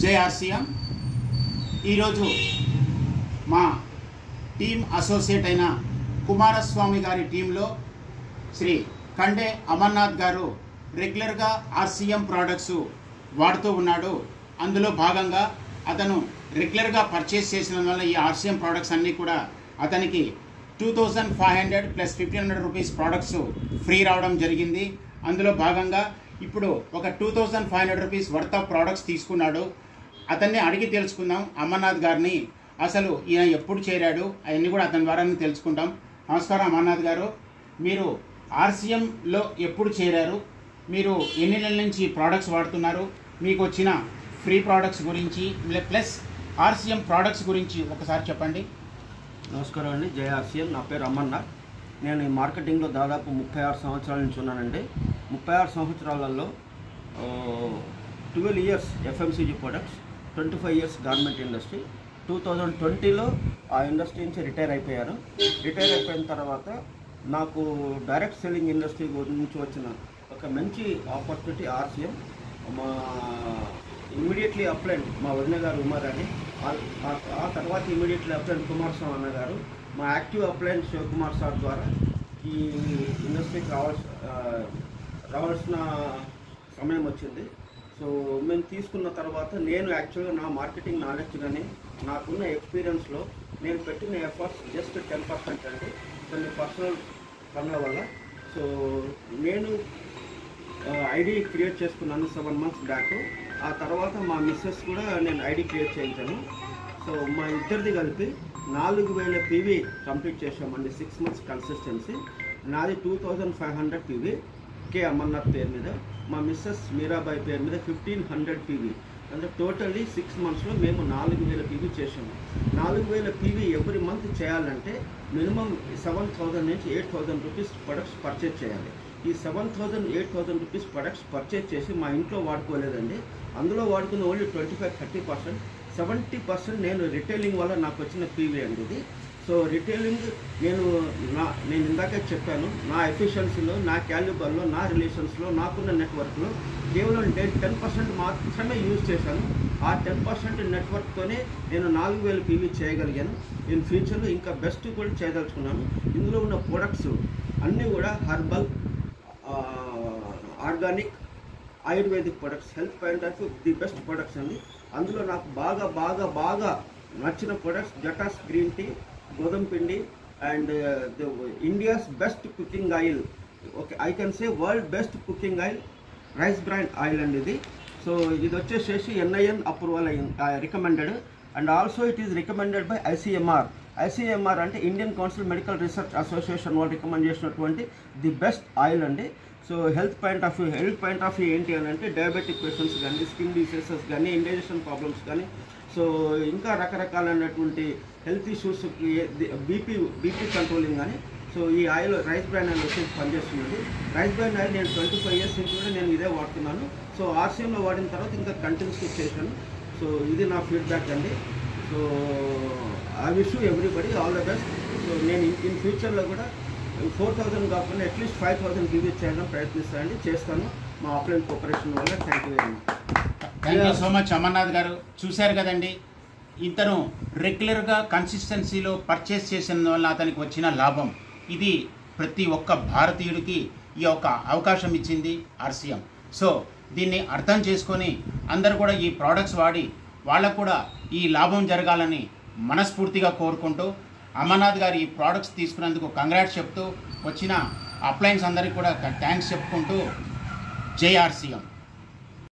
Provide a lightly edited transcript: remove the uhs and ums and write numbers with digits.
JRCM ఈరోజు మా team associate అయిన కుమారస్వామి గారి టీంలో శ్రీ కండే అమర్నాథ్ గారు రెగ్యులర్గా ఆర్సీఎం ప్రోడక్ట్స్ వాడుతూ ఉన్నాడు. అందులో భాగంగా అతను రెగ్యులర్గా పర్చేస్ చేసిన వల్ల ఈ ఆర్సీఎం ప్రోడక్ట్స్ అన్నీ కూడా అతనికి 2500 ప్లస్ 1500 రూపీస్ ప్రోడక్ట్స్ ఫ్రీ రావడం జరిగింది. అందులో భాగంగా ఇప్పుడు ఒక 2500 రూపీస్ వర్త్ ఆఫ్ ప్రోడక్ట్స్ తీసుకున్నాడు. అతన్ని అడిగి తెలుసుకుందాం అమర్నాథ్ గారిని, అసలు ఈయన ఎప్పుడు చేరాడు అవన్నీ కూడా అతని ద్వారానే తెలుసుకుంటాం. నమస్కారం అమర్నాథ్ గారు, మీరు ఆర్సీఎంలో ఎప్పుడు చేరారు, మీరు ఎన్ని నెలల నుంచి ప్రోడక్ట్స్ వాడుతున్నారు, మీకు వచ్చిన ఫ్రీ ప్రోడక్ట్స్ గురించి ప్లస్ ఆర్సీఎం ప్రోడక్ట్స్ గురించి ఒకసారి చెప్పండి. నమస్కారం అండి. జేఆర్సీఎం, నా పేరు అమర్నాథ్. నేను ఈ మార్కెటింగ్లో దాదాపు 36 సంవత్సరాల నుంచి ఉన్నానండి. 36 సంవత్సరాలలో 12 years FMCG products, 25 years garment industry. 2020లో ఆ ఇండస్ట్రీ నుంచి రిటైర్ అయిపోయాను. రిటైర్ అయిపోయిన తర్వాత నాకు డైరెక్ట్ సెల్లింగ్ ఇండస్ట్రీ నుంచి వచ్చిన ఒక మంచి ఆపర్చునిటీ ఆర్సీఎం. మా ఇమ్మీడియట్లీ అప్లైన్ మా వదిన గారు ఉమారాణి, ఆ తర్వాత ఇమీడియట్లీ అప్లైన్ కుమారస్వామి అన్న గారు, మా యాక్టివ్ అప్లైన్ శివకుమార్ సార్ ద్వారా ఈ ఇండస్ట్రీకి రావాల్సిన సమయం వచ్చింది. సో మేము తీసుకున్న తర్వాత నేను యాక్చువల్గా నా మార్కెటింగ్ నాలెడ్జ్ కానీ నాకున్న ఎక్స్పీరియన్స్లో నేను పెట్టిన ఎఫర్ట్స్ జస్ట్ 10% అండి, కొన్ని పర్సనల్ పనుల వల్ల. సో నేను ఐడి క్రియేట్ చేసుకున్నాను 7 మంత్స్ బ్యాక్. ఆ తర్వాత మా మిస్సెస్ కూడా నేను ఐడి క్రియేట్ చేయించాను. సో మా ఇద్దరిది కలిపి 4000 పీవీ కంప్లీట్ చేసామండి. 6 మంత్స్ కన్సిస్టెన్సీ. నాది 2500 పీవీ కే అమర్నాథ్ పేరు మీద, మా మిస్సెస్ మీరాబాయి పేరు మీద 1500 పీవీ. అంటే టోటల్లీ 6 మంత్స్లో మేము 4000 పీవీ చేసాము. 4000 పీవీ ఎవ్రీ మంత్ చేయాలంటే మినిమం 7000 నుంచి 8000 రూపీస్ ప్రొడక్ట్స్ పర్చేజ్ చేయాలి. ఈ 7000, 8000 రూపీస్ ప్రొడక్ట్స్ పర్చేజ్ చేసి మా ఇంట్లో వాడుకోలేదండి. అందులో వాడుకున్న ఓన్లీ 25-30%, 70% నేను రిటైలింగ్ వల్ల నాకు వచ్చిన పీవీ అండి ఇది. సో రిటైలింగ్ నేను ఇందాకే చెప్పాను, నా ఎఫిషియన్సీలో, నా క్యాలిబర్లో, నా రిలేషన్స్లో, నాకున్న నెట్వర్క్లో కేవలం 10% మాత్రమే యూజ్ చేశాను. ఆ 10% నెట్వర్క్తోనే నేను 4000 పీవీ చేయగలిగాను. ఇన్ ఫ్యూచర్లో ఇంకా బెస్ట్ కూడా చేయదలుచుకున్నాను. ఇందులో ఉన్న ప్రొడక్ట్స్ అన్నీ కూడా herbal, organic, ayurvedic products, health point of the best products అండి. అందులో నాకు బాగా బాగా బాగా నచ్చిన ప్రొడక్ట్స్ జటాస్ గ్రీన్ టీ, గోధుమ పిండి and India's best cooking oil, okay I can say world best cooking oil, rice brand oil అండి ఇది. సో ఇది వచ్చేసేసి NIN approval recommended and also it is recommended by ICMR. ICMR అంటే Indian council medical research association వాళ్ళు recommend చేసినటువంటి the best oil అండి. So health point of view ఏంటి అని అంటే డయాబెటిక్ పేషెంట్స్ కానీ, స్కిన్ డిసీజెస్ కానీ, ఇండైజెషన్ ప్రాబ్లమ్స్ కానీ, సో ఇంకా రకరకాలైనటువంటి హెల్త్ ఇష్యూస్కి బీపీ కంట్రోలింగ్ కానీ, సో ఈ ఆయిల్ రైస్ బ్రాండ్ ఆయిల్ వచ్చి పనిచేస్తున్నది. రైస్ బ్రాండ్ ఆయిల్ నేను 25 ఇయర్స్ నుంచి కూడా నేను ఇదే వాడుతున్నాను. సో ఆర్సీఎంలో వాడిన తర్వాత ఇంకా కంటిన్యూస్గా చేశాను. సో ఇది నా ఫీడ్బ్యాక్ అండి. So I wish you everybody all the best. So నేను ఇన్ ఫ్యూచర్లో కూడా 4000 కాకుండా అట్లీస్ట్ 5000 గివ్ చేయడం ప్రయత్నిస్తానండి, చేస్తాను మా ఆఫ్లైన్ కోఆపరేషన్ వల్ల. Thank you very much. Thank you so much Amarnath గారు. చూశారు కదండి, ఇతను రెగ్యులర్గా కన్సిస్టెన్సీలో పర్చేస్ చేసిన వల్ల అతనికి వచ్చిన లాభం ఇది. ప్రతి ఒక్క భారతీయుడికి ఈ యొక్క అవకాశం ఇచ్చింది ఆర్సీఎం. సో దీన్ని అర్థం చేసుకొని అందరూ కూడా ఈ ప్రోడక్ట్స్ వాడి వాళ్ళకు కూడా ఈ లాభం జరగాలని మనస్ఫూర్తిగా కోరుకుంటూ అమర్నాథ్ గారు ఈ ప్రోడక్ట్స్ తీసుకున్నందుకు కంగ్రాట్స్ చెప్తూ వచ్చిన అప్లయన్స్ అందరికీ కూడా థ్యాంక్స్ చెప్పుకుంటూ జేఆర్సీఎం.